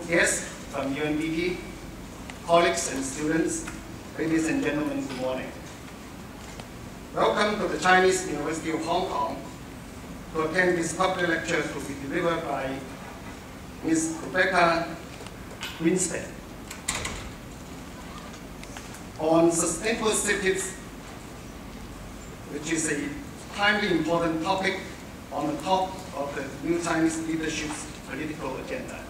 guests from UNDP, colleagues and students, ladies and gentlemen, good morning. Welcome to the Chinese University of Hong Kong to attend this public lecture to be delivered by Ms. Rebeca Grynspan on sustainable cities, which is a timely important topic on the top of the new Chinese leadership's political agenda.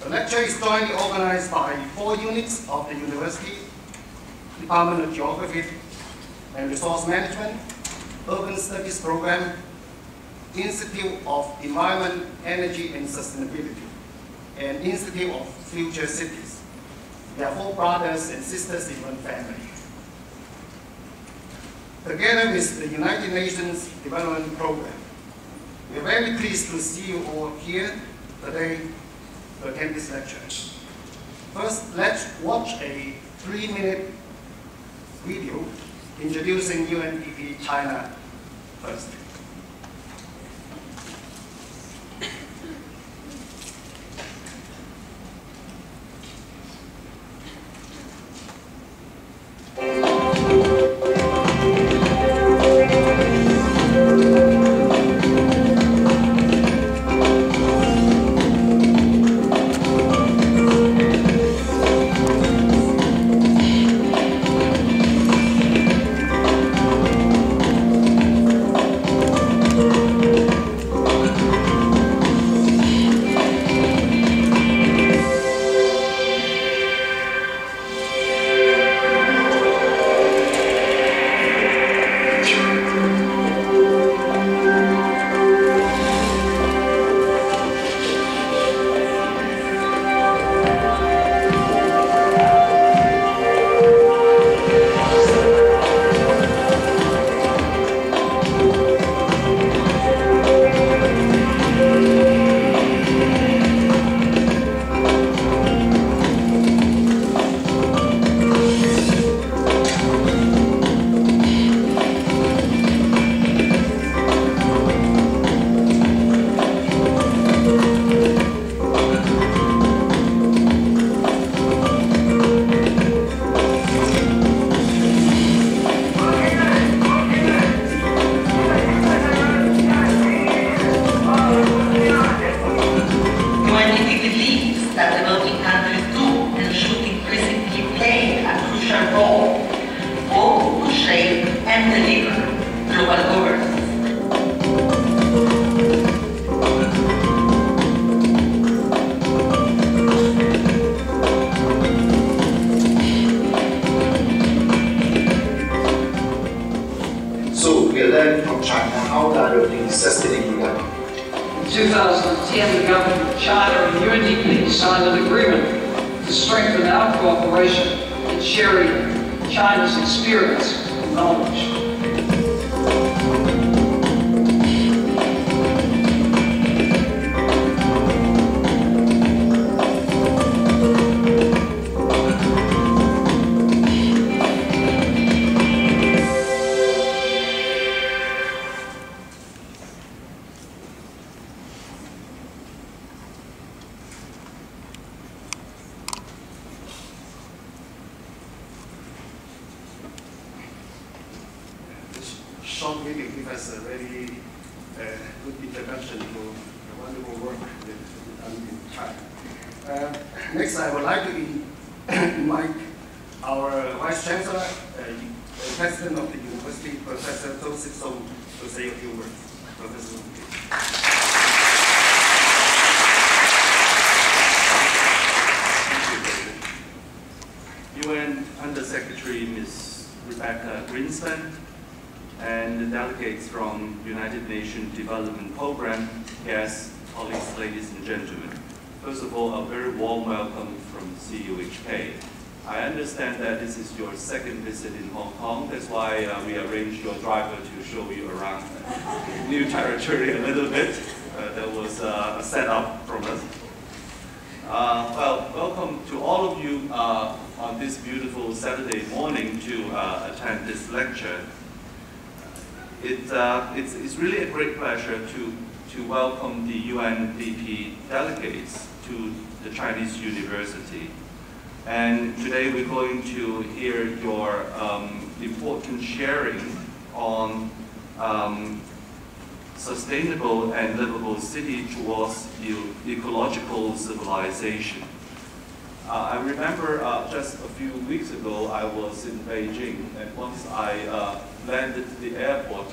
The lecture is jointly organized by 4 units of the university: Department of Geography and Resource Management, Urban Studies Program, Institute of Environment, Energy and Sustainability, and Institute of Future Cities. They are 4 brothers and sisters in one family. Together with the United Nations Development Program, we are very pleased to see you all here today to attend this lecture. First, let's watch a 3-minute video introducing UNDP China first. Short video gives us a very good introduction to the wonderful work that we've done in China. Next, I would like to invite our Vice Chancellor, the President of the University, Professor Joseph Song, to say a few words. Professor Song, please. Thank you, David. UN Under-Secretary Ms. Rebeca Grynspan, and the delegates from United Nations Development Program, guests, colleagues, ladies and gentlemen. First of all, a very warm welcome from CUHK. I understand that this is your 2nd visit in Hong Kong. That's why we arranged your driver to show you around new territory a little bit. That was a setup from us. Well, welcome to all of you on this beautiful Saturday morning to attend this lecture. It's really a great pleasure to welcome the UNDP delegates to the Chinese university. And today we're going to hear your important sharing on sustainable and livable city towards ecological civilization. I remember just a few weeks ago I was in Beijing, and once I landed at the airport,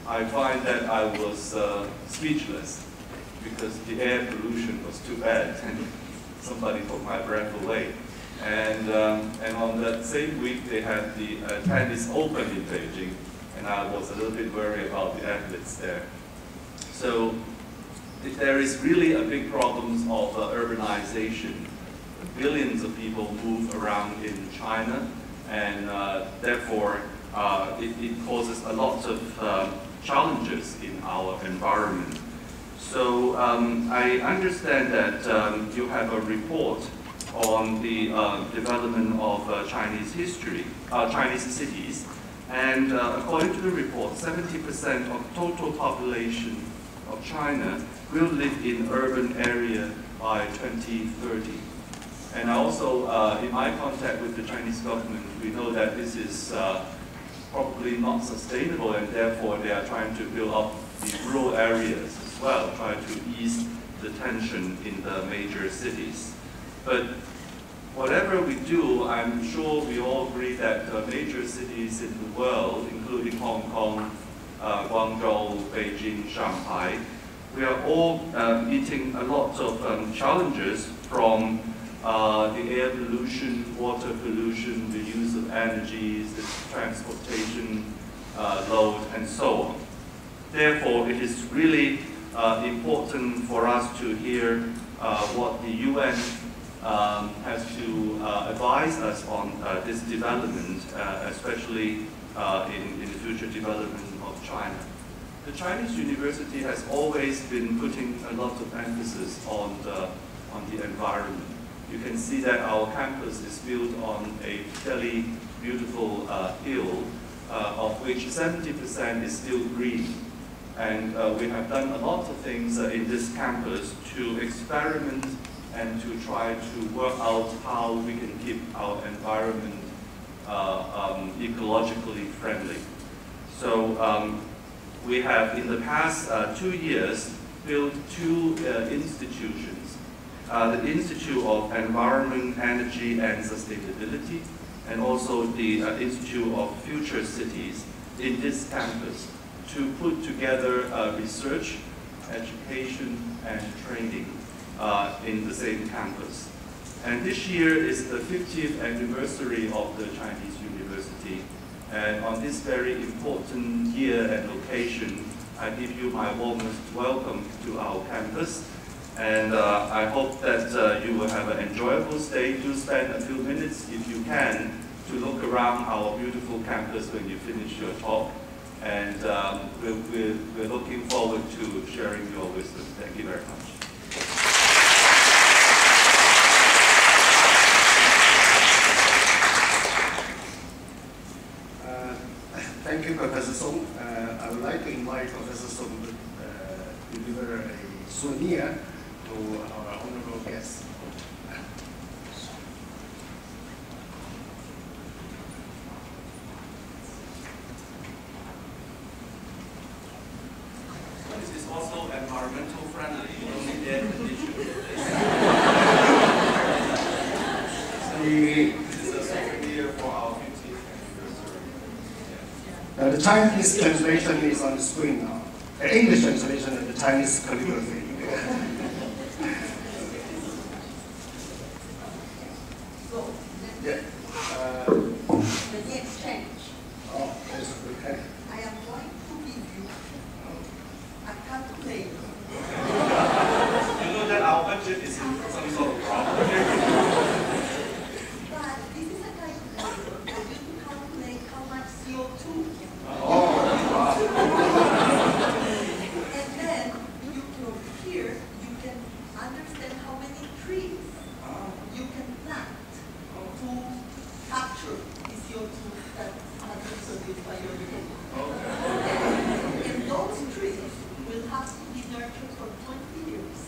I find that I was speechless because the air pollution was too bad and somebody took my breath away. And on that same week they had the tennis open in Beijing, and I was a little bit worried about the athletes there. So there is really a big problem of urbanization. Billions of people move around in China, and therefore it causes a lot of challenges in our environment. So I understand that you have a report on the development of Chinese history, Chinese cities, and according to the report, 70% of total population of China will live in urban area by 2030. And also, in my contact with the Chinese government, we know that this is probably not sustainable, and therefore they are trying to build up the rural areas as well, try to ease the tension in the major cities. But whatever we do, I'm sure we all agree that major cities in the world, including Hong Kong, Guangzhou, Beijing, Shanghai, we are all meeting a lot of challenges from the air pollution, water pollution, the use of energies, the transportation load, and so on. Therefore, it is really important for us to hear what the UN has to advise us on this development, especially in the future development of China. The Chinese university has always been putting a lot of emphasis on the environment. You can see that our campus is built on a fairly beautiful hill, of which 70% is still green. And we have done a lot of things in this campus to experiment and to try to work out how we can keep our environment ecologically friendly. So we have, in the past 2 years, built 2 institutions. The Institute of Environment, Energy and Sustainability, and also the Institute of Future Cities in this campus to put together research, education, and training in the same campus. And this year is the 50th anniversary of the Chinese university. And on this very important year and occasion, I give you my warmest welcome to our campus. And I hope that you will have an enjoyable stay. Do spend a few minutes, if you can, to look around our beautiful campus when you finish your talk. And we're looking forward to sharing your wisdom. Thank you very much. Thank you, Professor Song. I would like to invite Professor Song to deliver a souvenir to our honorable guests. This is also environmental friendly. You don't need air conditioning. This is a souvenir for our 50th anniversary. The Chinese translation is on the screen now. The English translation of the Chinese calligraphy. The exchange. Oh, yes, okay. I am going to give you a calculator. You know that our budget is in some sort of problem. But this is a calculator for you to calculate how much CO2. Oh, And then from here you can understand how many trees you can plant to capture the CO2 that has been produced by your vehicle. And those trees will have to be nurtured for 20 years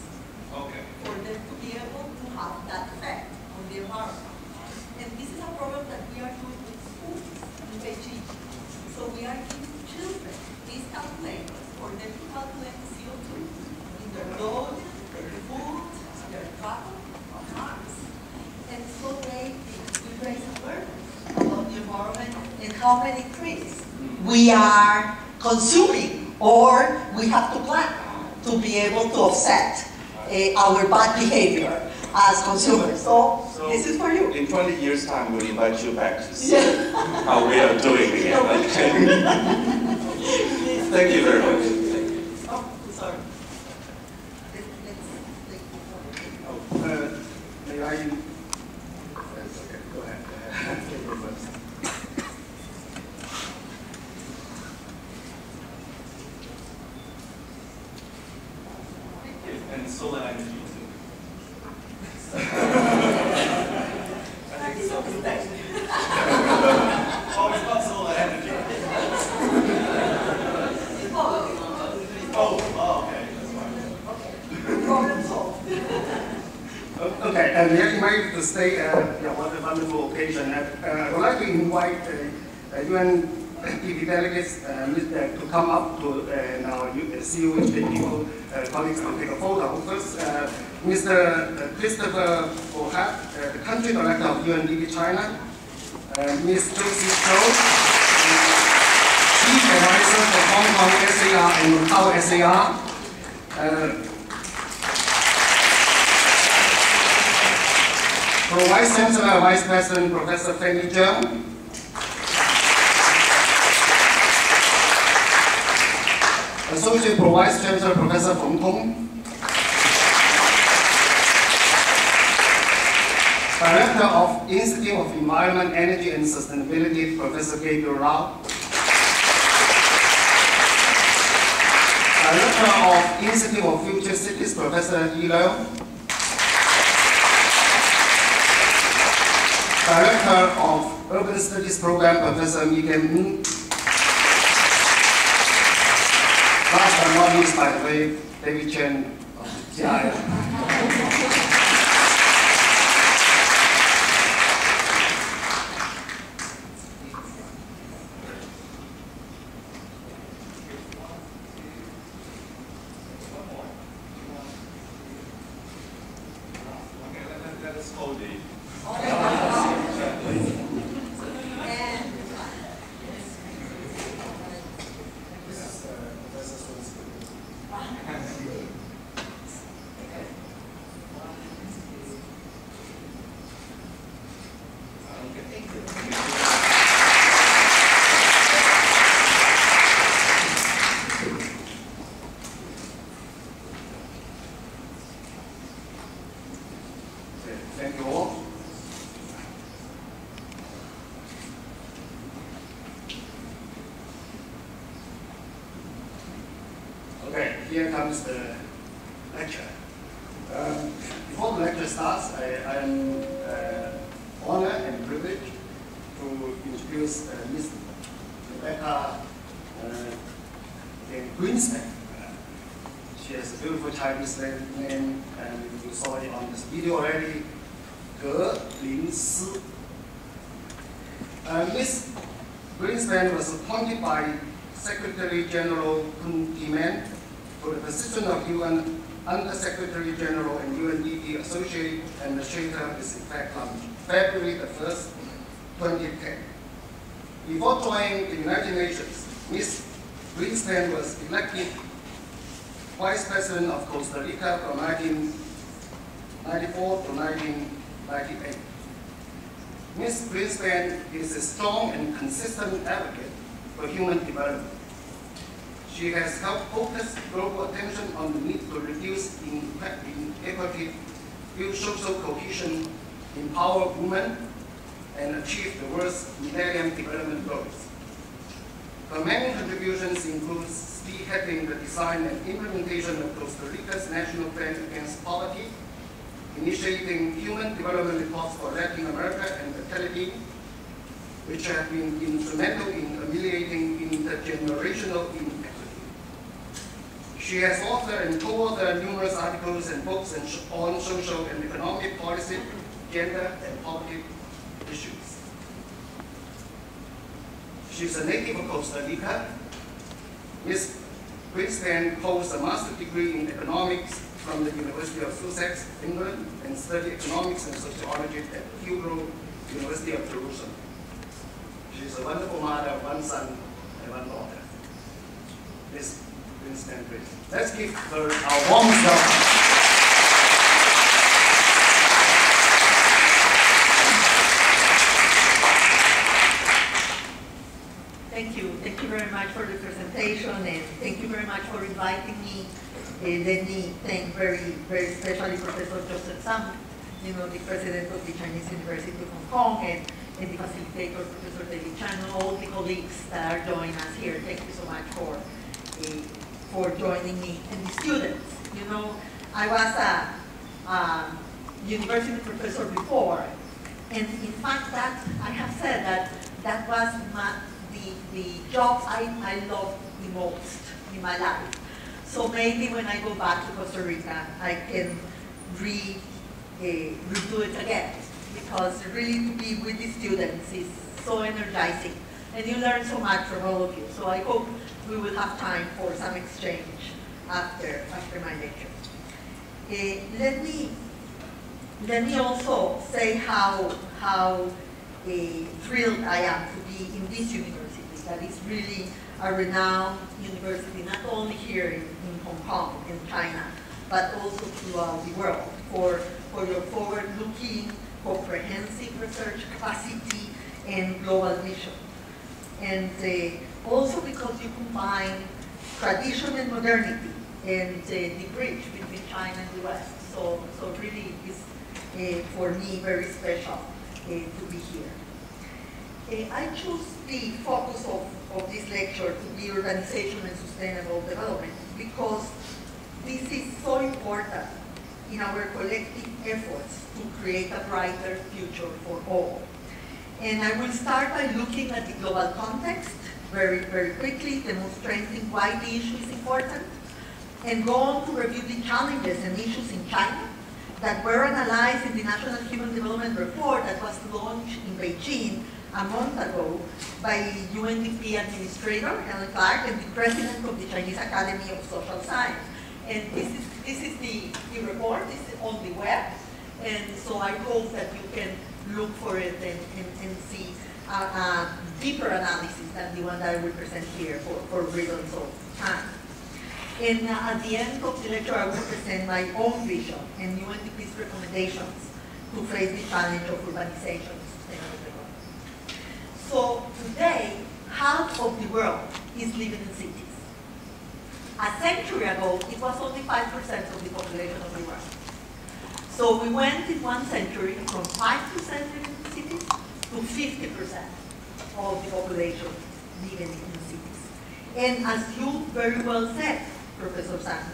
Okay. for them to be able how many trees we are consuming or we have to plant to be able to offset our bad behavior as consumers. So this is for you. In 20 years' time, we'll invite you back to see how we are doing again. Thank you very much. Oh, sorry. May I? Okay, go ahead. Take it first. And solar energy too. Oh, it's not solar energy. Oh, okay, that's fine. Problem solved. Okay, and we are invited to stay. What a wonderful occasion. I would like to invite UNDP delegates to come up to now see you with the people, colleagues to take a photo. First, Mr. Christopher Bohat, the country director of UNDP China, Ms. Josie Cho, chief advisor for Hong Kong SAR and Macau SAR. Pro Vice Chancellor, Vice President, Professor Fanny Zheng. Associate Pro Vice Chancellor, Professor Feng Tong. Director of Institute of Environment, Energy and Sustainability, Professor Gabriel Rao. Director of Institute of Future Cities, Professor Yi Leung. Director of Urban Studies Program, Professor Miguel Ng. Last but not least, by the way, David Chen of GIA. Let us hold it. Thank you all. Okay, here comes the lecture. Before the lecture starts, I am honored and privileged to introduce Ms. Rebeca Grynspan. She has a beautiful Chinese name, and you saw it on this video already. Grynspan. Ms. Grynspan was appointed by Secretary General Kun Ki-man to the position of UN Under-Secretary General and UNDP Associate Administrator with effect on February the 1st, 2010. Before joining the United Nations, Ms. Grynspan was elected Vice President of Costa Rica from 1994 to 1998. Ms. Grynspan is a strong and consistent advocate for human development. She has helped focus global attention on the need to reduce inequality, build social cohesion, empower women, and achieve the world's Millennium Development Goals. Her many contributions include spearheading the design and implementation of Costa Rica's National Plan Against Poverty, initiating human development reports for Latin America and the Caribbean, which have been instrumental in ameliorating intergenerational inequality. She has authored and co-authored numerous articles and books on social and economic policy, gender, and poverty issues. She's a native of Costa Rica. Ms. Grynspan holds a master's degree in economics from the University of Sussex, England, and studied economics and sociology at Hebrew University of Jerusalem. She's a wonderful mother, one son, and one daughter. Miss Grynspan. Let's give her our warmest welcome. Thank you very much for the presentation, and thank you very much for inviting me. Let me thank very especially Professor Joseph Sam, the president of the Chinese University of Hong Kong, and the facilitator, Professor David Chan, and all the colleagues that are joining us here. Thank you so much for joining me, and the students. I was a university professor before, and in fact, that I have said that was the job I love the most in my life. So maybe when I go back to Costa Rica, I can redo it again, because really to be with the students is so energizing, and you learn so much from all of you. So I hope we will have time for some exchange after my lecture. Let me also say how thrilled I am to be in this university. That is really a renowned university, not only here in Hong Kong and China, but also throughout the world, for your forward-looking, comprehensive research capacity and global vision. And also because you combine tradition and modernity, and the bridge between China and the West. So really is, for me, very special to be here. I chose the focus of this lecture to be urbanization and sustainable development, because this is so important in our collective efforts to create a brighter future for all. And I will start by looking at the global context very quickly, demonstrating why the issue is important, and go on to review the challenges and issues in China that were analyzed in the National Human Development Report that was launched in Beijing a month ago by UNDP Administrator Helen Clark and the President of the Chinese Academy of Social Science. And this is the report. This is on the web, and so I hope that you can look for it and see a deeper analysis than the one that I will present here for reasons of time. And at the end of the lecture, I will present my own vision and UNDP's recommendations to face the challenge of urbanization and sustainable development. So today, half of the world is living in cities. A century ago, it was only 5% of the population of the world. So we went in 1 century from 5% living in cities to 50% of the population living in cities. And as you very well said, Professor Sang,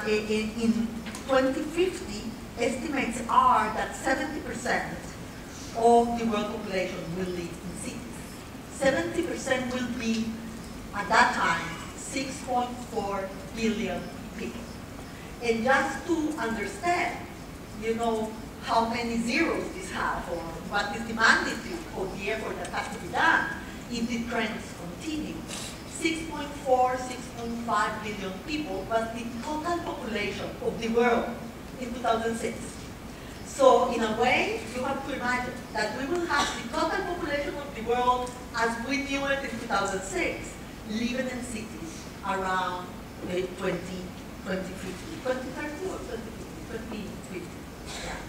in 2050, estimates are that 70% of the world population will live in cities. 70% will be, at that time, 6.4 billion people. And just to understand, how many zeros this has, or what is the magnitude of the effort that has to be done if the trends continue. 6.4, 6.5 billion people was the total population of the world in 2006. So in a way, you have to imagine that we will have the total population of the world as we knew it in 2006, living in cities around 2050, 2030 or 2050. Yeah.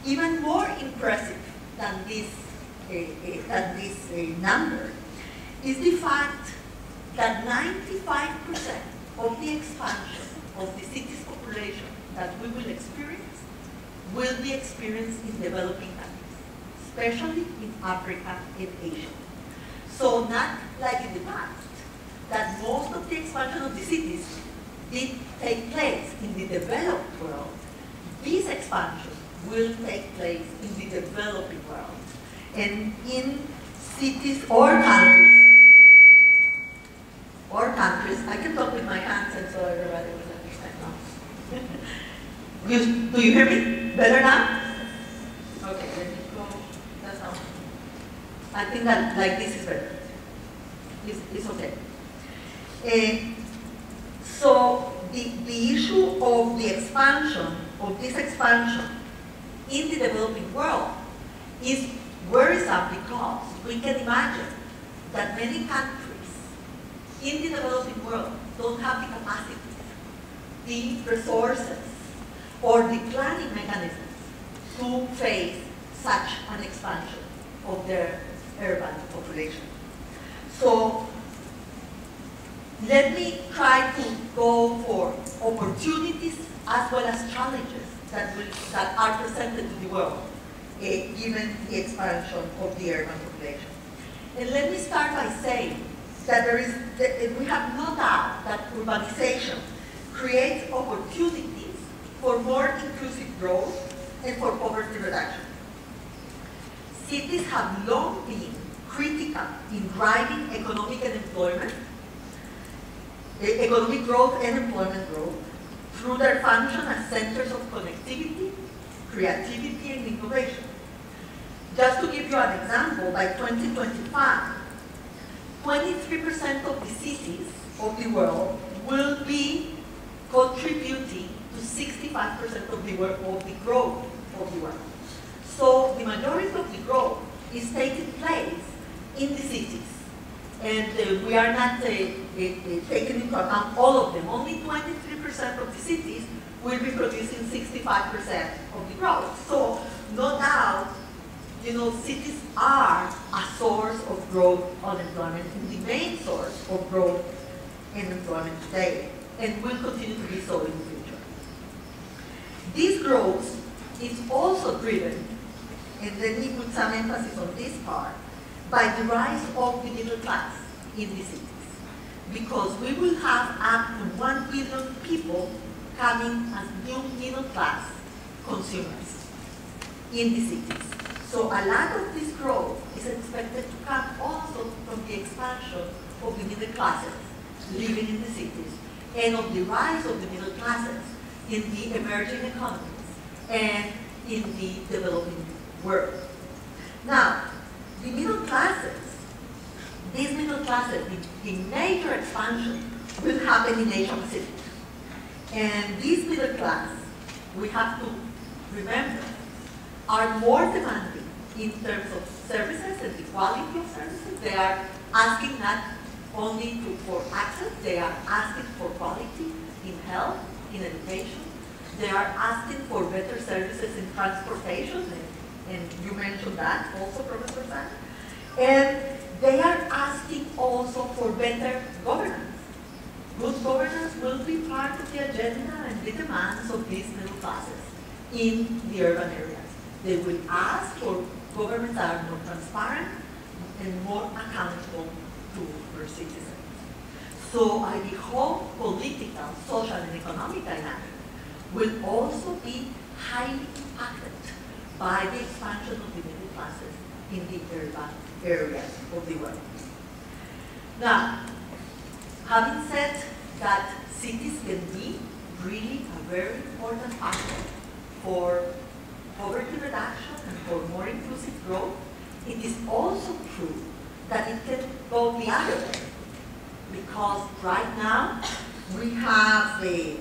Even more impressive than this number is the fact that 95% of the expansion of the city's population that we will be experienced in developing countries, especially in Africa and Asia. So not like in the past, that most of the expansion of the cities did take place in the developed world. This expansion will take place in the developing world. And in cities or countries, I can talk with my hands and so everybody will understand now. Do you hear me better now? Okay, let me go. That's how. I think that like this is better. It's okay. So the issue of the expansion, of this expansion in the developing world is worrisome because we can imagine that many countries in the developing world don't have the capacity, the resources, or the planning mechanisms to face such an expansion of their urban population. So let me try to go for opportunities as well as challenges that are presented to the world, given the expansion of the urban population. And let me start by saying that we have no doubt that urbanization creates opportunities for more inclusive growth and for poverty reduction. Cities have long been critical in driving economic growth and employment growth through their function as centers of connectivity, creativity, and innovation. Just to give you an example, by 2025, 23% of the cities of the world will be contributing to 65% of the growth of the world. So the majority of the growth is taking place in the cities. And we are not taking into account all of them. Only 23% of the cities will be producing 65% of the growth. So no doubt, cities are a source of growth on employment and the main source of growth and employment today, and will continue to be so in the future. This growth is also driven, and let me put some emphasis on this part, by the rise of the middle class in the cities. Because we will have up to 1 billion people coming as new middle class consumers in the cities. So a lot of this growth is expected to come also from the expansion of the middle classes living in the cities and of the rise of the middle classes in the emerging economies and in the developing world. Now, the middle classes, these middle classes, the major expansion will happen in Asia Pacific. And this middle class, we have to remember, are more demanding in terms of services and the quality of services. They are asking not only for access, they are asking for quality in health, in education. They are asking for better services in transportation, and you mentioned that also, Professor San. And they are asking also for better governance. Good governance will be part of the agenda and the demands of these middle classes in the urban areas. They will ask for governments that are more transparent and more accountable to their citizens. So I hope political, social, and economic dynamics will also be highly impacted by the expansion of the middle classes in the urban areas of the world. Now, having said that cities can be really a very important factor for poverty reduction and for more inclusive growth, it is also true that it can go the other way. Because right now, we have a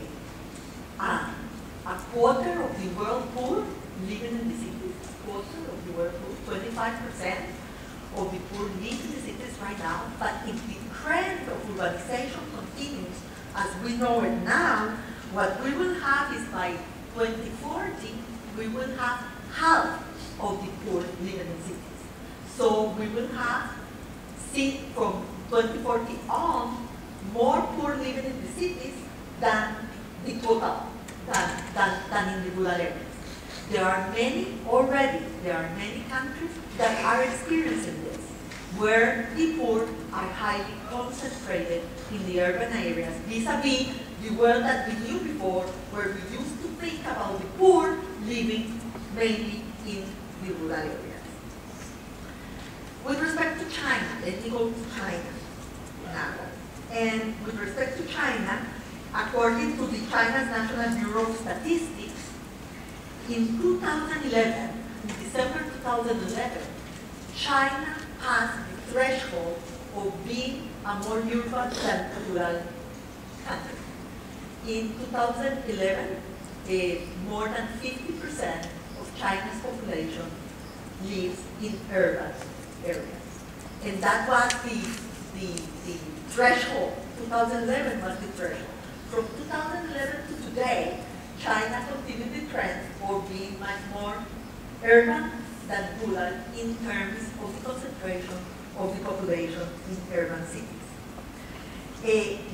quarter of the world poor living in the cities, a quarter of the world poor, 25% of the poor live in the cities right now, but if the trend of urbanization continues as we know it now, what we will have is by 2040, we will have half of the poor living in cities. So we will have, from 2040 on, more poor living in the cities than the total, than in the rural areas. There are many countries that are experiencing this, where the poor are highly concentrated in the urban areas, vis-a-vis the world that we knew before, where we used to think about the poor living mainly in the rural areas. With respect to China, let me go to China now. And with respect to China, according to the China's National Bureau of Statistics, in 2011, in December 2011, China passed the threshold of being a more urban than rural country. In 2011, more than 50% of China's population lives in urban areas. And that was the threshold. 2011 was the threshold. From 2011 to today, China continued the trend of being much more urban than rural in terms of the concentration of the population in urban cities.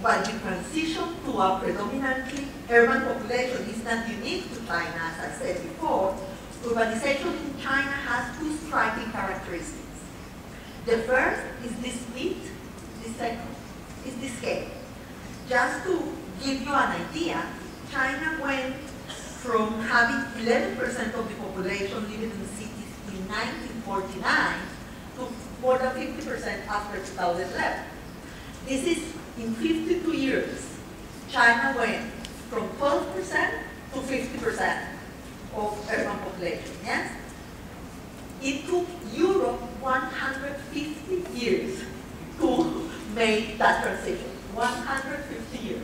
While the transition to a predominantly urban population is not unique to China, as I said before, urbanization in China has two striking characteristics. The first is the speed, the second is the scale. Just to give you an idea, China went from having 11% of the population living in cities in 1949 to more than 50% after 2011. This is in 52 years. China went from 12% to 50% of urban population, yes? It took Europe 150 years to make that transition, 150 years,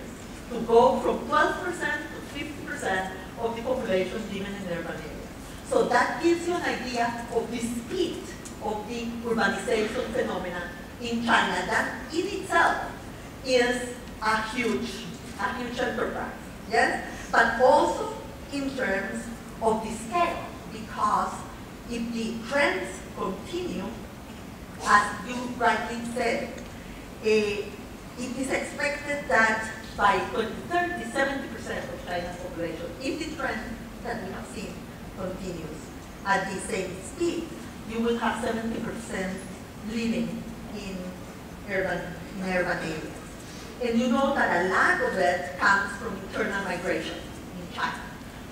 to go from 12% to 50% of the population living in urban areas. So that gives you an idea of the speed of the urbanization phenomenon in China. That in itself is a huge enterprise, yes? But also in terms of the scale, because if the trends continue, as you rightly said, it is expected that by 2030, 70% of China's population, if the trend that we have seen continues at the same speed, you will have 70% living in urban areas. And you know that a lot of that comes from internal migration in China.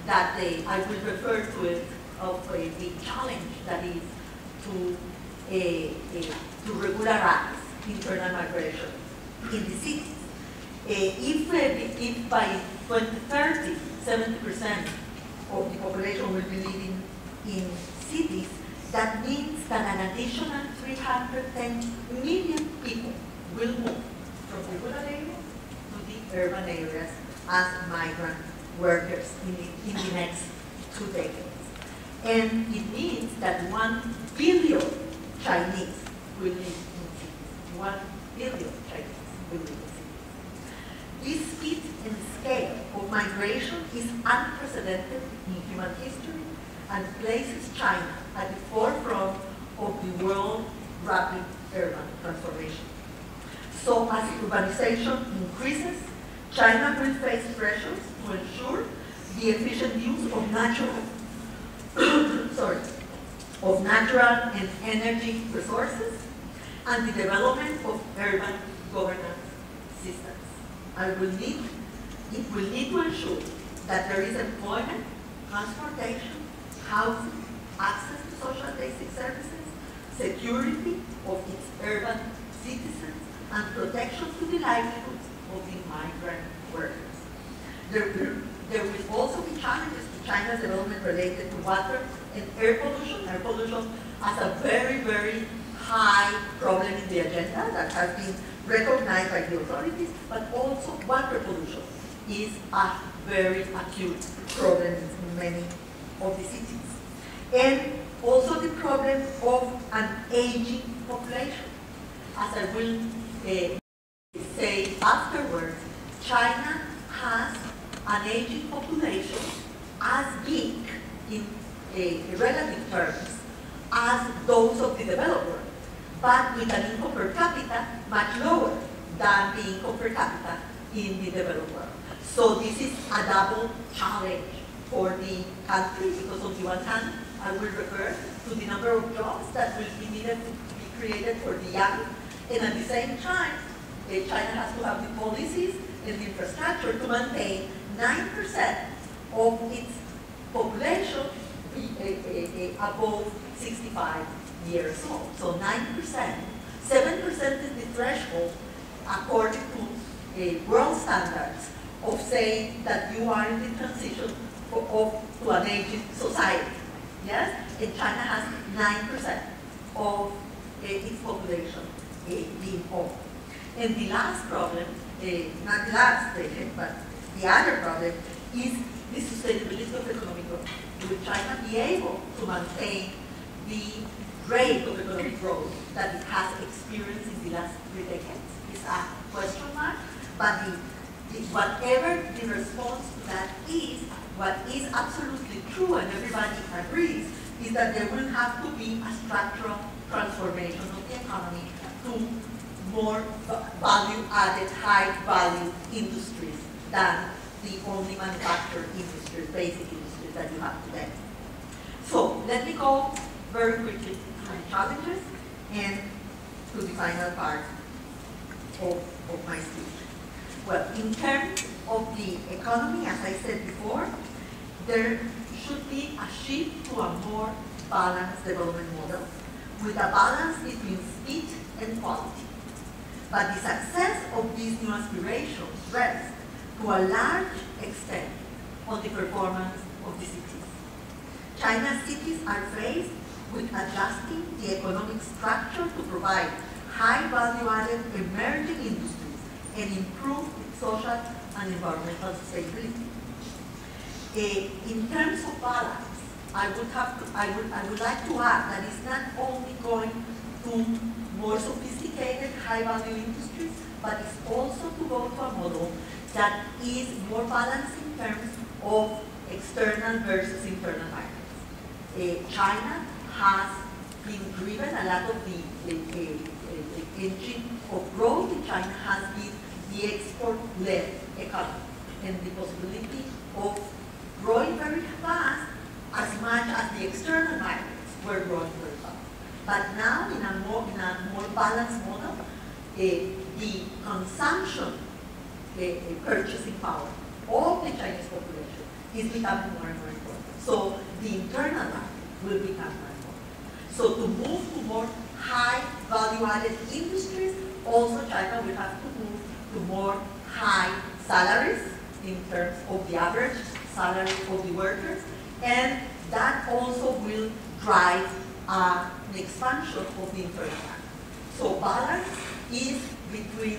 That I will refer to it of the challenge that is to regularize internal migration in the cities. If by 2030, 70% of the population will be living in cities, that means that an additional 310 million people will move from the rural areas to the urban areas as migrant workers in the next 2 decades. And it means that 1 billion Chinese will live in cities. 1 billion Chinese will live in cities. This speed and scale of migration is unprecedented in human history and places China at the forefront of the world's rapid urban transformation. So as urbanization increases, China will face pressures to ensure the efficient use of natural and energy resources and the development of urban governance systems. It will need to ensure that there is employment, transportation, housing, access to social basic services, security of its urban citizens, and protection to the livelihoods of the migrant workers. There will also be challenges to China's development related to water and air pollution. Air pollution as a very, very high problem in the agenda that has been recognized by the authorities, but also water pollution is a very acute problem in many of the cities. And also the problem of an aging population. As I will say afterwards, China has an aging population as big in relative terms as those of the developed world, but with an income per capita much lower than the income per capita in the developed world. So this is a double challenge for the country, because on the one hand, I will refer to the number of jobs that will be needed to be created for the young, and at the same time, China has to have the policies and the infrastructure to maintain 9% of its population above 65 years old. So 9%, 7% is the threshold according to world standards of saying that you are in the transition to an aging society. Yes? And China has 9% of its population being old. And the last problem, not the last, but the other problem is the sustainability of economic growth. Will China be able to maintain the rate of economic growth that it has experienced in the last 3 decades is a question mark, but whatever the response to that is, what is absolutely true and everybody agrees is that there will have to be a structural transformation of the economy to more value-added, high-value industries than the only manufactured industries, basic industries that you have today. So let me go very quickly to the challenges and to the final part of my speech. Well, in terms of the economy, as I said before, there should be a shift to a more balanced development model with a balance between speed and quality. But the success of these new aspirations rests to a large extent on the performance of the cities. China's cities are faced with adjusting the economic structure to provide high value-added emerging industries and improve its social and environmental sustainability. In terms of balance, I would like to add that it's not only going to more sophisticated high-value industries, but it's also to go to a model that is more balanced in terms of external versus internal markets. China has been driven, a lot of the engine of growth in China has been the export-led economy and the possibility of growing very fast as much as the external markets were growing very fast. But now in a more balanced model, the consumption purchasing power of the Chinese population is becoming more and more important. So the internal market will become more important. So to move to more high value-added industries, also China will have to move to more high salaries in terms of the average salary of the workers, and that also will drive an expansion of the internal market. So balance is between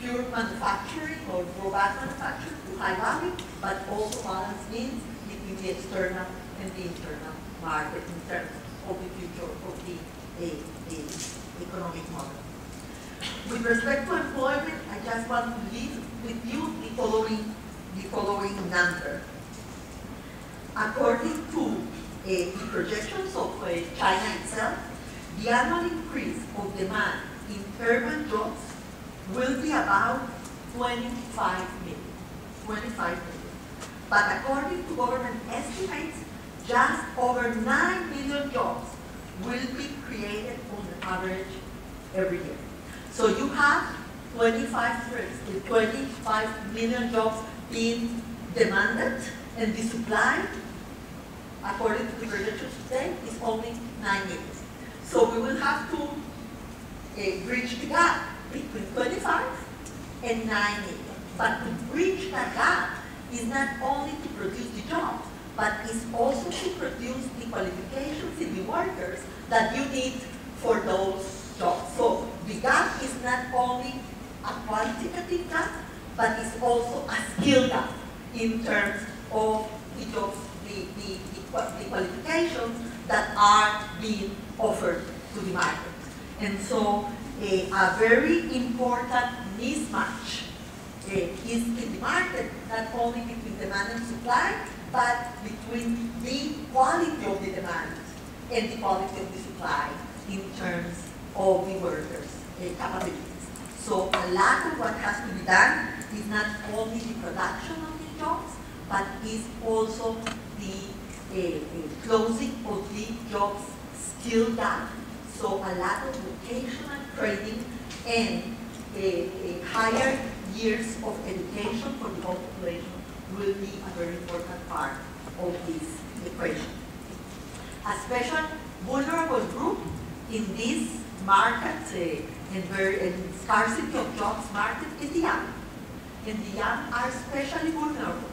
pure manufacturing or drawback manufacturing to high value, but also balance means between the external and the internal market in terms of the future of the economic model. With respect to employment, I just want to leave with you the following number. According to the projections of China itself, the annual increase of demand in urban jobs will be about 25 million. But according to government estimates, just over 9 million jobs will be created on average every year. So you have 25 million jobs being demanded, and the supply, according to the projections today, is only 9 million. So we will have to bridge the gap between 25 and 9 million. But to bridge that gap is not only to produce the jobs, but is also to produce the qualifications in the workers that you need for those jobs. So the gap is not only a quantitative gap, but it's also a skill gap in terms of the jobs, the qualifications that are being offered to the market. And so a very important mismatch is in the market, not only between demand and supply, but between the quality of the demand and the quality of the supply in terms of the workers' capabilities. So a lot of what has to be done is not only the production of the jobs, but is also the closing of the jobs skill gap. So a lot of vocational training and higher years of education for the whole population will be a very important part of this equation. A special vulnerable group in this market and scarcity of jobs market is the young. And the young are especially vulnerable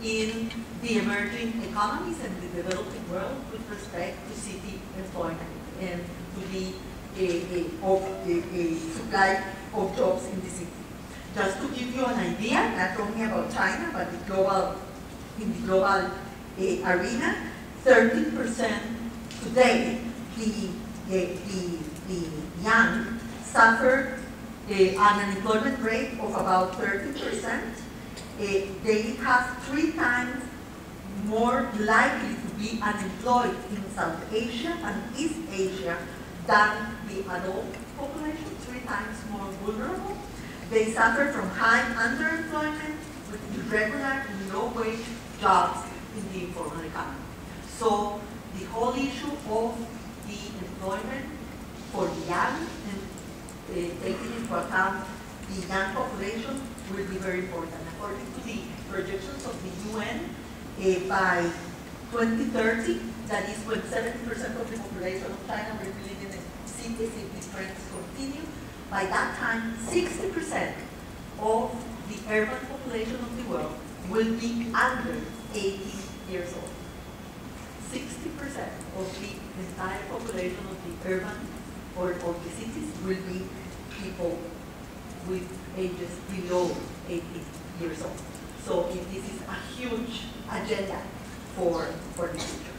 in the emerging economies and the developing world with respect to city employment and to the supply of jobs in the city. Just to give you an idea, not only about China, but in the global arena, 13% today, the young suffer an unemployment rate of about 30%. They have 3 times more likely to be unemployed in South Asia and East Asia than the adult population, 3 times more vulnerable. They suffer from high underemployment with irregular and low-wage jobs in the informal economy. So the whole issue of the employment for the young and taking into account the young population will be very important. According to the projections of the UN, by 2030, that is when 70% of the population of China will be living in cities if these trends continue. By that time, 60% of the urban population of the world will be under 80 years old. 60% of the entire population of the urban or the cities will be people with ages below 80 years old. So this is a huge agenda for the future.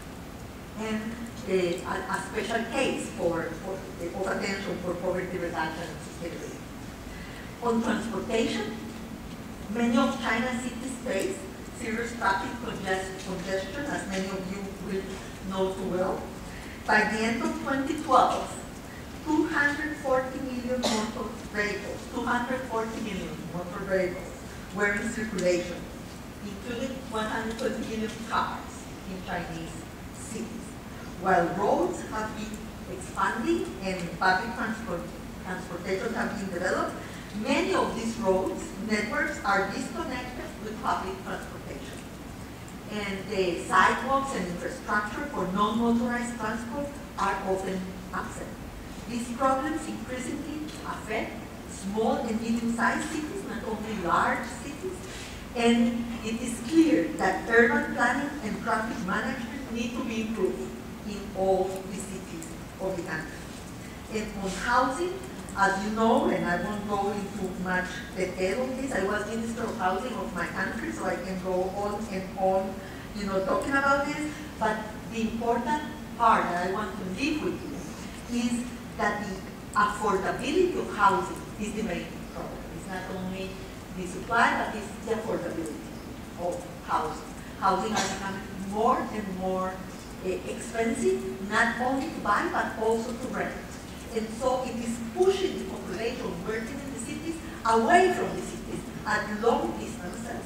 And a special case of attention for poverty reduction and sustainability. On transportation, many of China's cities face serious traffic congestion, as many of you will know too well. By the end of 2012, 240 million motor vehicles, 240 million motor vehicles were in circulation, including 120 million cars in Chinese cities. While roads have been expanding and public transportation have been developed, many of these roads networks are disconnected with public transportation. And the sidewalks and infrastructure for non-motorized transport are often absent. These problems increasingly affect small and medium-sized cities, not only large cities, and it is clear that urban planning and traffic management need to be improved in all the cities of the country. And on housing, as you know, and I won't go into much detail on this, I was Minister of Housing of my country, so I can go on and on, talking about this, but the important part that I want to leave with you is that the affordability of housing is the main problem. It's not only the supply, but it's the affordability of housing. Housing has become more and more expensive, not only to buy, but also to rent. And so it is pushing the population working in the cities away from the cities at long distances.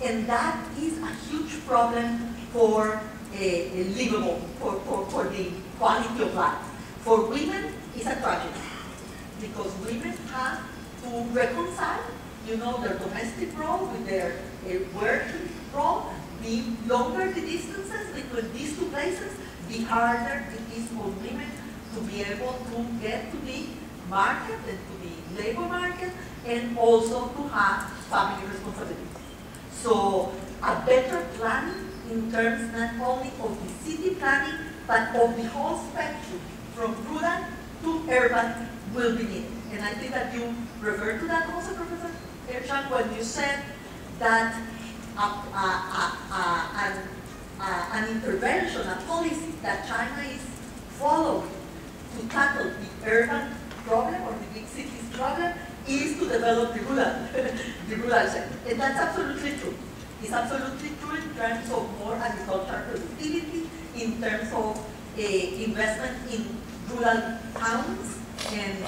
And that is a huge problem for livable, for the quality of life. For women, it's a tragedy, because women have to reconcile, their domestic role with their working role. The longer the distances between these 2 places, the harder it is for women to be able to get to the market and to the labor market, and also to have family responsibilities. So a better planning in terms not only of the city planning, but of the whole spectrum from rural to urban will be needed. And I think that you referred to that also, Professor Ershang, when you said that an intervention, a policy that China is following to tackle the urban problem or the big cities problem is to develop the rural sector. And that's absolutely true. It's absolutely true in terms of more agricultural productivity, in terms of investment in rural towns and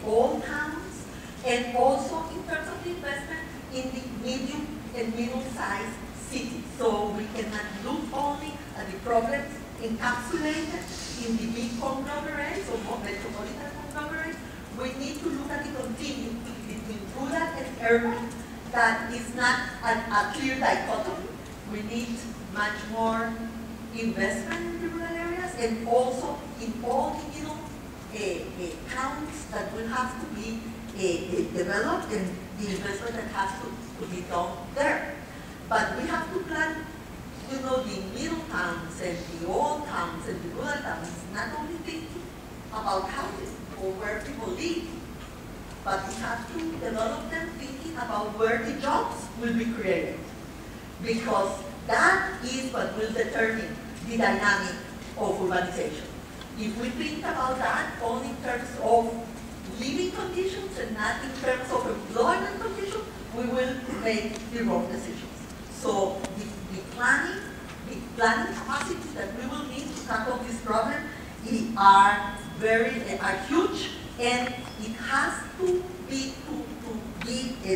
old towns, and also in terms of the investment in the medium and middle-sized cities. So we cannot look only at the problems encapsulated in the big conglomerates or more metropolitan conglomerates. We need to look at the continuum between rural and urban. That is not a clear dichotomy. We need much more investment in the rural areas, and also in all the towns that will have to be developed, and the investment that has to be done there. But we have to plan, the middle towns and the old towns and the rural towns, not only thinking about housing or where people live, but we have to develop them thinking about where the jobs will be created. Because that is what will determine the dynamic of urbanization. if we think about that only in terms of living conditions and not in terms of employment conditions, we will make the wrong decisions. So the planning capacities that we will need to tackle this problem are huge, and it has to be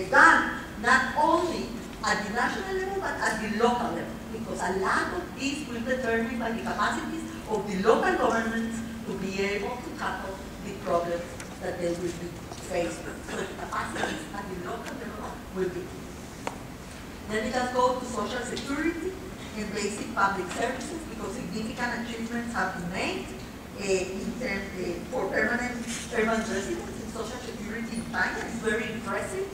done not only at the national level but at the local level, because a lot of this will be determined by the capacities of the local governments to be able to tackle the problems that they will be faced with. So the capacities at the local level will be. Let me just go to social security and basic public services, because significant achievements have been made for permanent urban residents in social security in China. It's very impressive,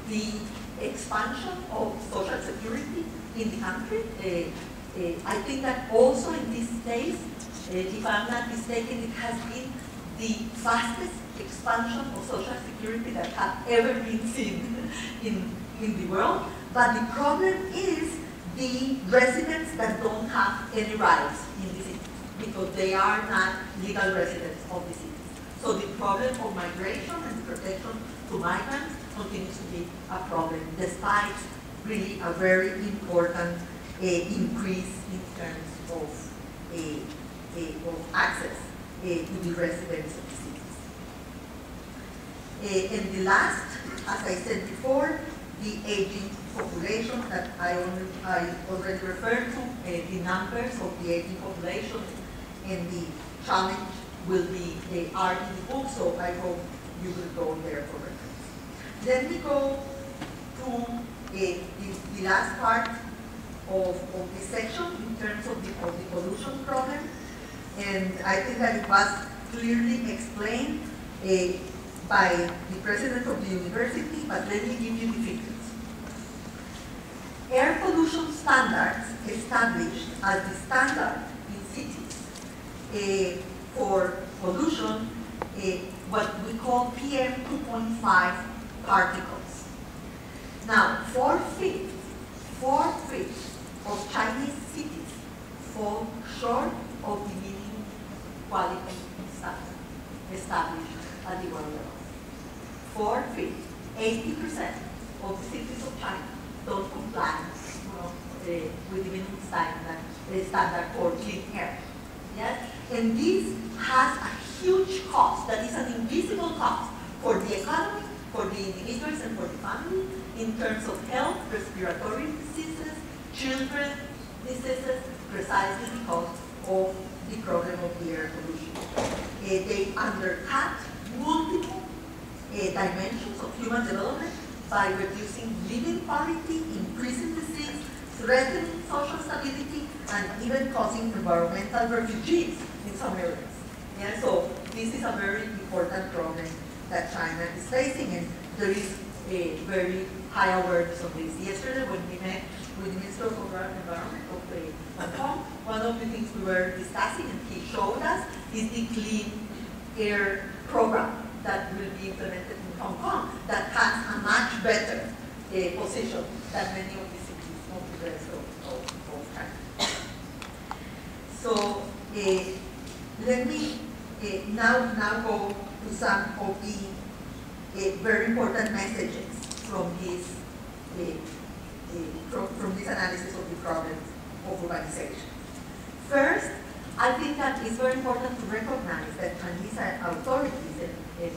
the expansion of social security in the country. I think that also in this case, if I'm not mistaken, it has been the fastest expansion of social security that have ever been seen in the world. But the problem is the residents that don't have any rights in the city, because they are not legal residents of the city. So the problem of migration and protection to migrants continues to be a problem, despite really a very important increase in terms of access to the residents of the cities. And the last, as I said before, the aging population that I already referred to, the numbers of the aging population and the challenge will be are in the book, so I hope you will go there for reference. Let me go to the last part of this section in terms of the pollution problem, and I think that it was clearly explained by the president of the university, but let me give you the figures. Air pollution standards established as the standard in cities for pollution, what we call PM 2.5 particles. Now, 4/5 of Chinese cities fall short of the minimum quality standard established at the world level. 4/5, 80% of the cities of China don't comply with the minimum standard for clean air. Yes? And this has a huge cost, that is an invisible cost for the economy, for the individuals and for the family, in terms of health, respiratory diseases, children diseases, precisely because of the problem of the air pollution. They undercut multiple dimensions of human development by reducing living quality, increasing disease, threatening social stability, and even causing environmental refugees in some areas. Yeah, so this is a very important problem that China is facing, and there is a very high awareness of this. Yesterday, when we met with the Minister of Environment of Hong Kong, one of the things we were discussing, and he showed us, is the clean air program that will be implemented in Hong Kong that has a much better position than many of the cities of the rest of China. So let me now go to some of the very important messages from this from this analysis of the problems of urbanization. First, I think that it's very important to recognize that Chinese authorities, and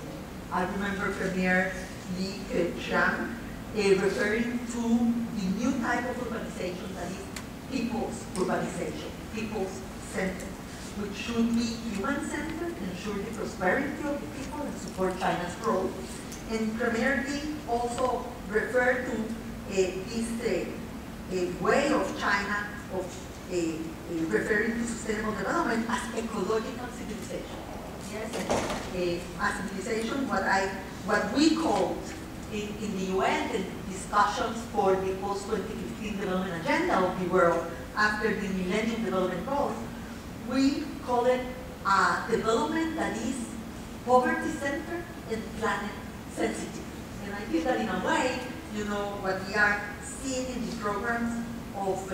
I remember Premier Li Keqiang referring to the new type of urbanization, that is people's urbanization, people's centered, which should be human-centered, ensure the prosperity of the people, and support China's growth. And Premier Li also referred to this way of China of referring to sustainable development as ecological civilization. Yes, and a civilization, what we called in the UN, the discussions for the post-2015 development agenda of the world after the Millennium Development Goals, we call it a development that is poverty-centered and planet-sensitive. And I think that in a way, you know, what we are seeing in the programs of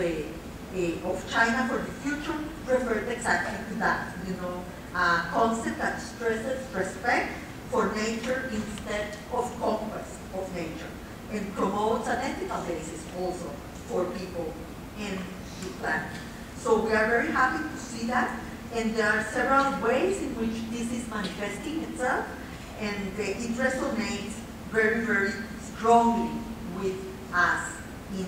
China for the future referred exactly to that. You know, a concept that stresses respect for nature instead of conquest of nature, and promotes an ethical basis also for people and the planet. So we are very happy to see that, and there are several ways in which this is manifesting itself, and it resonates very, very strongly with us in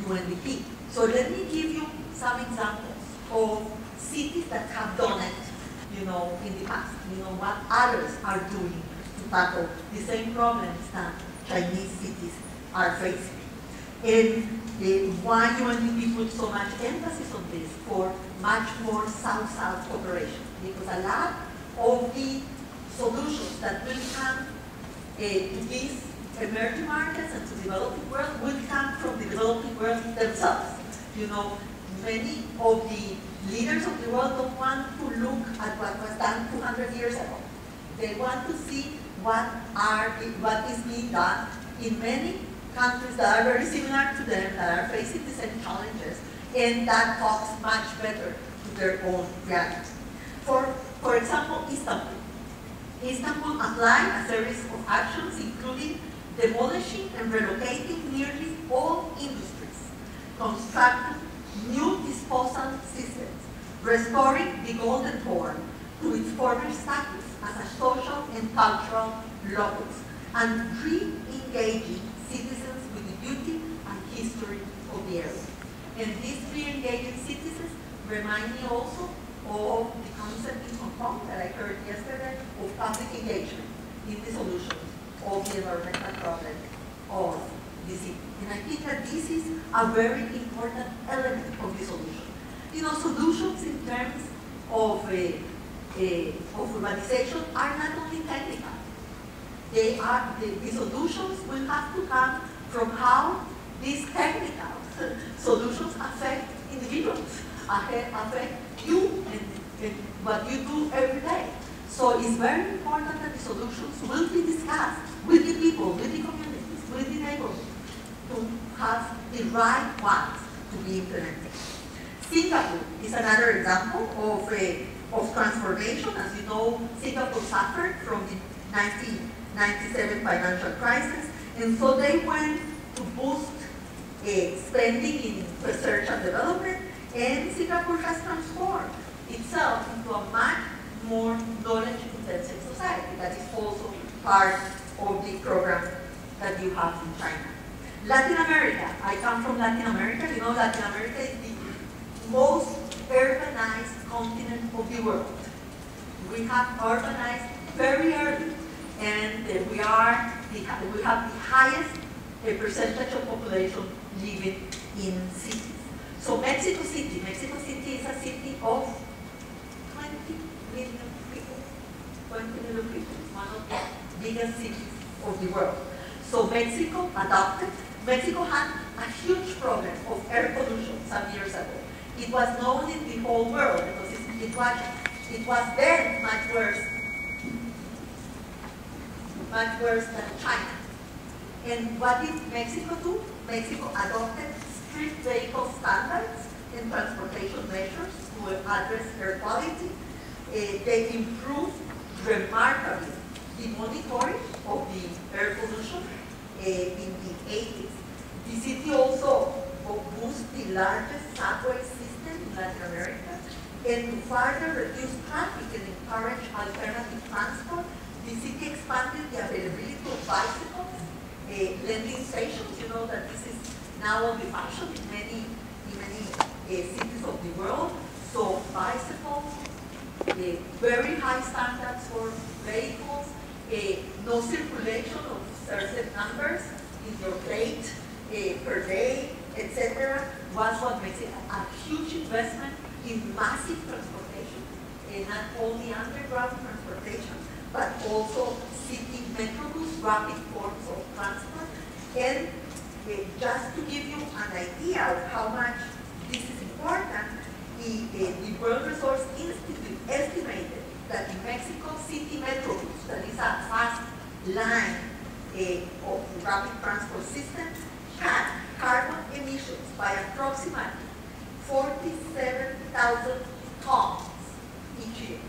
UNDP. So let me give you some examples of cities that have done it, in the past. What others are doing to tackle the same problems that Chinese cities are facing. And why UNDP puts so much emphasis on this for much more South-South cooperation? Because a lot of the solutions that will come to these emerging markets and to the developing world will come from the developing world themselves. Many of the leaders of the world don't want to look at what was done 200 years ago. They want to see what is being done in many countries that are very similar to them, that are facing the same challenges, and that talks much better to their own reality. For example, Istanbul. Istanbul applied a series of actions, including demolishing and relocating nearly all industries, constructing new disposal systems, restoring the Golden Horn to its former status as a social and cultural locus, and re-engaging citizens with the beauty and history of the area. And these re-engaging citizens remind me also of the concept in Hong Kong that I heard yesterday of public engagement in the solution of the environmental problem of the city. And I think that this is a very important element of the solution. Solutions in terms of urbanization are not only technical. The solutions will have to come from how these technical solutions affect individuals, affect you and what you do every day. So it's very important that the solutions will be discussed with the people, with the communities, with the neighborhoods, to have the right ones to be implemented. Singapore is another example of transformation. As you know, Singapore suffered from the 1997 financial crisis, and so they went to boost spending in research and development, and Singapore has transformed itself into a much more knowledge-intensive society. That is also part of the program that you have in China. Latin America. I come from Latin America. Latin America is the most urbanized continent of the world. We have urbanized very early, and we have the highest percentage of population living in cities. So Mexico City is a city of 20 million people. 20 million people. It's one of the biggest cities of the world. So Mexico had a huge problem of air pollution some years ago. It was known in the whole world because it was then much worse than China. And what did Mexico do? Mexico adopted strict vehicle standards and transportation measures to address air quality. They improved remarkably the monitoring of the air pollution in the 80s. The city also boosted the largest subway system in Latin America, and to further reduce traffic and encourage alternative transport, the city expanded the availability of bicycles, lending stations. You know that this is now on the fashion in many cities of the world. So bicycles, very high standards for vehicles, no circulation of certain numbers in your plate per day, etc., was what makes it a huge investment in massive transportation, not only underground transportation, but also city metrobus, rapid forms of transport. And just to give you an idea of how much this is important, the World Resource Institute estimated that the Mexico City metrobus, that is a fast line of the rapid transport system, had carbon emissions by approximately 47,000 tons each year.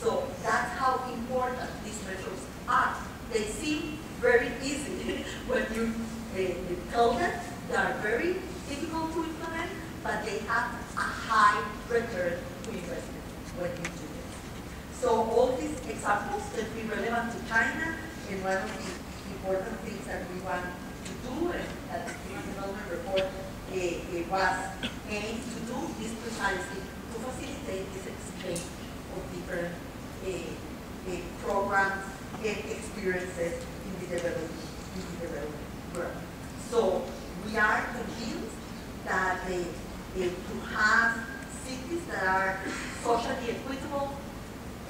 So that's how important these measures are. They seem very easy when you tell them. They are very difficult to implement, but they have a high return to investment when you do this. So all these examples can be relevant to China, and one of the important things that we want to do, and that the Human Development Report was aimed to do, is precisely to facilitate this exchange of different programs and experiences in the development world. So we are convinced that to have cities that are socially equitable,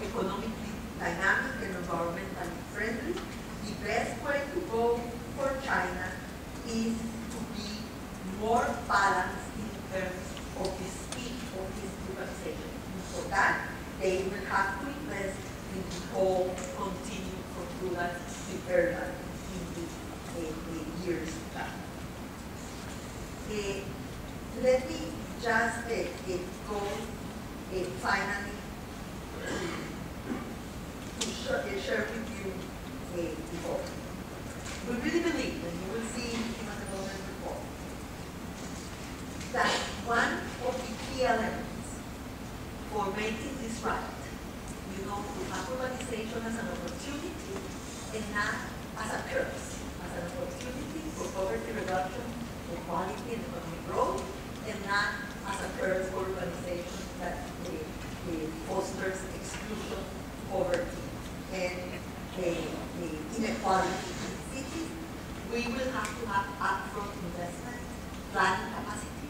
economically dynamic, and environmentally friendly, the best way to go for China is to be more balanced in terms of the speed of this urbanization. And for that, they will have to invest in the whole continuum of rural to urban in the years to come. Let me just go finally to share with you the goal. We really believe, and you will see in the Human Development Report, that one of the key elements for making this right, to have urbanization as an opportunity and not as a curse, as an opportunity for poverty reduction, equality, and economic growth, and not as a curse for urbanization that fosters exclusion, poverty, and inequality in cities. We will have to have upfront investment, planning capacity,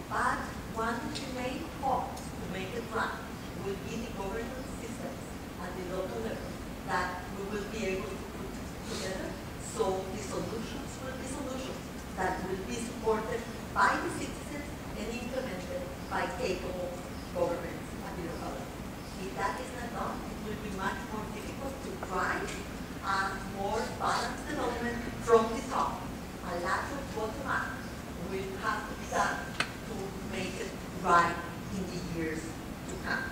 but one of the main parts to make it right will be the governance systems at the local level that we will be able to put together. So the solutions will be solutions that will be supported by the citizens and implemented by capable governments at the local level. If that is not done, it will be much more difficult to drive a more balanced development from the top. A lot of bottom-up will have to be done to make it right in the years to come.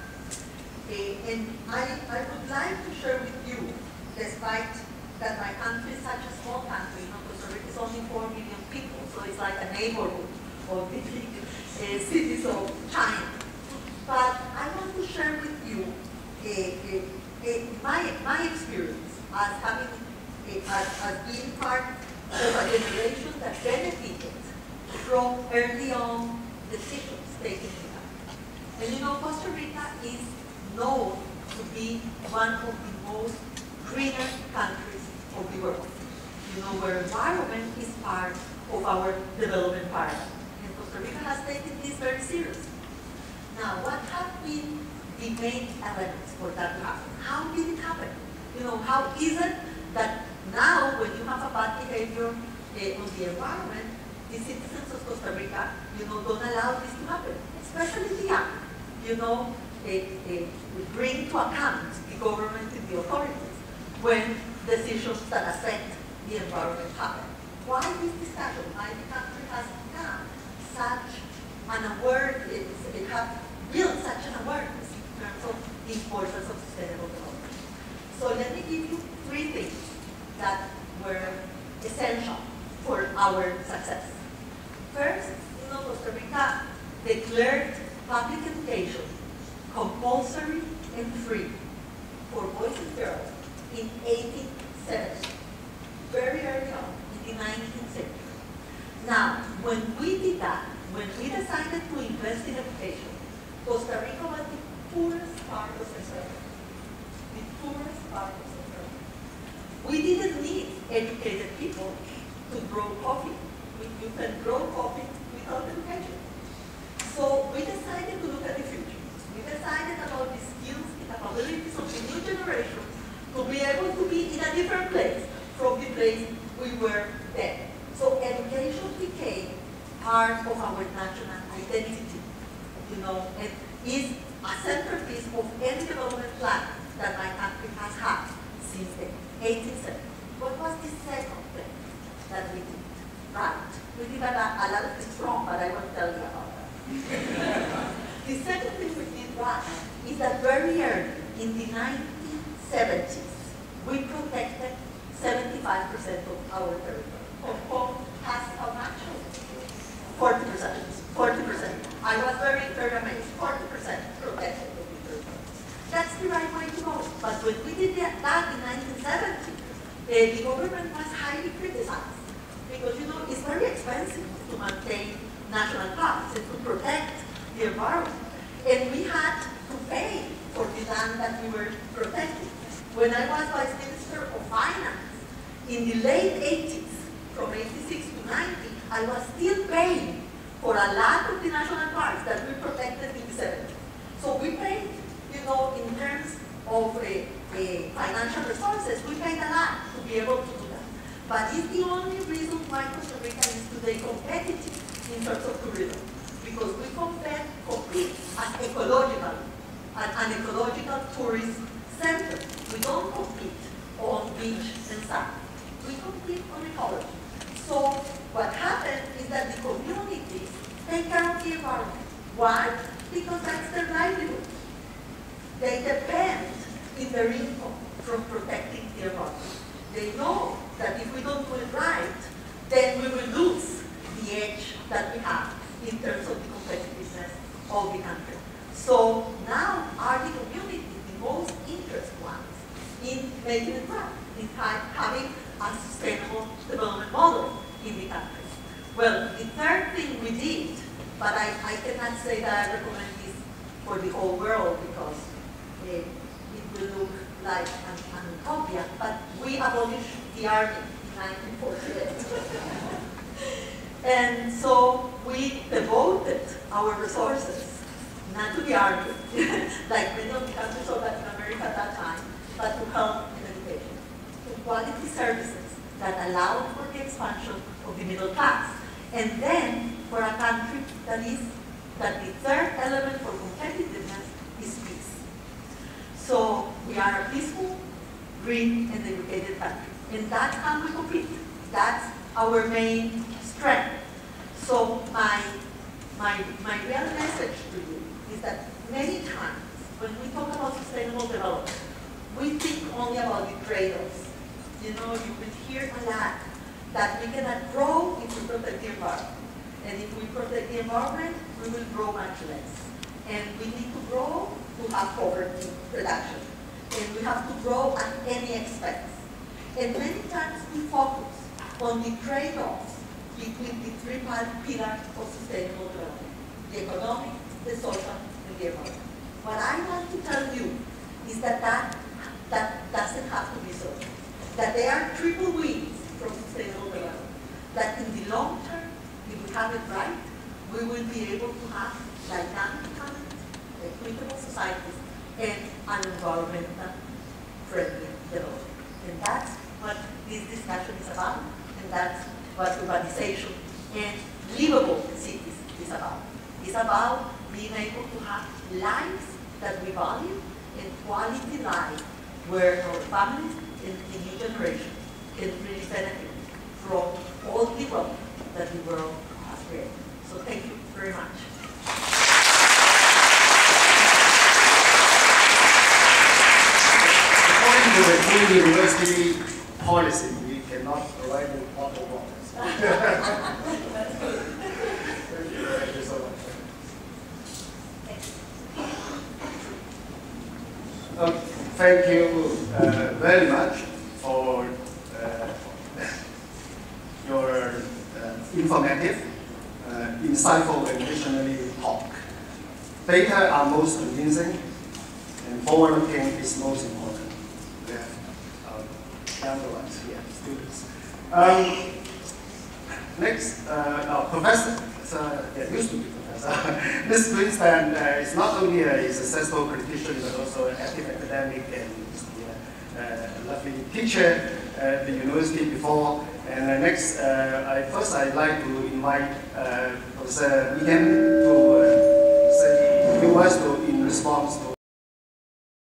And I would like to share with you, despite that my country is such a small country, Costa Rica is only 4 million people, so it's like a neighborhood of the big cities of China. But I want to share with you my experience as having as being part of a generation that benefited from early on decisions taken in that. And Costa Rica is known to be one of the most greener countries of the world. Where environment is part of our development paradigm. And Costa Rica has taken this very seriously. Now, what have been the main elements for that to happen? How did it happen? How is it that now when you have a bad behavior on the environment, the citizens of Costa Rica, don't allow this to happen, especially the young, bring to account the government and the authorities when decisions that affect the environment happen. Why this discussion? Why the country has become such an awareness, it has built such an awareness in terms of the importance of sustainable development. So let me give you 3 things that were essential for our success. First, Costa Rica declared public education compulsory and free for boys and girls in 1870, very early on in the 19th century. Now, when we did that, when we decided to invest in education, Costa Rica was the poorest part of Central America. The poorest part of Central America. We didn't need educated people to grow coffee. You can grow coffee without education. So we decided to look at the future. We decided about the skills, the capabilities of the new generation to be able to be in a different place from the place we were then. So education became part of our national identity, and is a centerpiece of any development plan that my country has had since the 1870s. What was the second thing that we did? Right. We did a lot of things wrong, but I won't tell you about that. The second thing we did right is that very early, in the 19 70s, we protected 75% of our territory. Hong Kong has how much? 40%. 40%. I was very amazed. 40% protected of the territory. That's the right way to go. But when we did that in 1970, the government was highly criticized. Because, you know, it's very expensive to maintain national parks and to protect the environment. And we had to pay for the land that we were protecting. When I was Vice Minister of Finance, in the late 80s, from 86 to 90, I was still paying for a lot of the national parks that we protected in the 70s. So we paid, you know, in terms of financial resources, we paid a lot to be able to do that. But it's the only reason why Costa Rica is today competitive in terms of tourism. Because we compete as an ecological tourist center. We don't compete on beach and sand. We compete on ecology. So what happened is that the communities take care of the environment. Why? Because that's their livelihood. They depend in their income from protecting the environment. They know that if we don't do it right, then we will lose the edge that we have in terms of the competitiveness of the country. So now are the communities the most interested ones in making it right, in having a sustainable development model in the country. Well, the third thing we did, but I cannot say that I recommend this for the whole world because it will look like an utopia, but we abolished the army in 1948. And so we devoted our resources, not to the army, like many of the countries of Latin America at that time, but to health and education, to quality services that allowed for the expansion of the middle class. And then for a country that the third element for competitiveness is peace. So we are a peaceful, green, and educated country. And that's how we compete. That's our main strength. So my real message to you is that many times when we talk about sustainable development, we think only about the trade-offs. You know, you will hear a lot that we cannot grow if we protect the environment. And if we protect the environment, we will grow much less. And we need to grow to have poverty reduction. And we have to grow at any expense. And many times we focus on the trade-offs between the three pillars of sustainable development: the economic, the social, and the environment. What I want to tell you is that that doesn't have to be so. That there are triple wins from sustainable development. That in the long term, if we have it right, we will be able to have dynamic economies, equitable societies, and an environmental friendly development. And that's what this discussion is about, and that's what urbanization and livable cities is about. It's about being able to have lives that we value and quality life where our families and the new generation can really benefit from all the wealth that the world has created. So thank you very much. According to the full university policy, we cannot provide you bottled water. Thank you so much. Thank you very much for your informative, insightful, and visionary talk. Data are most convincing, and forward-looking is most important. We have younger ones here, students. Next, Professor, used to be Professor. Ms. Grynspan is not only a successful politician, but also an active academic and a lovely teacher at the university before. And next, I'd like to invite Professor Megan to say a few words in response to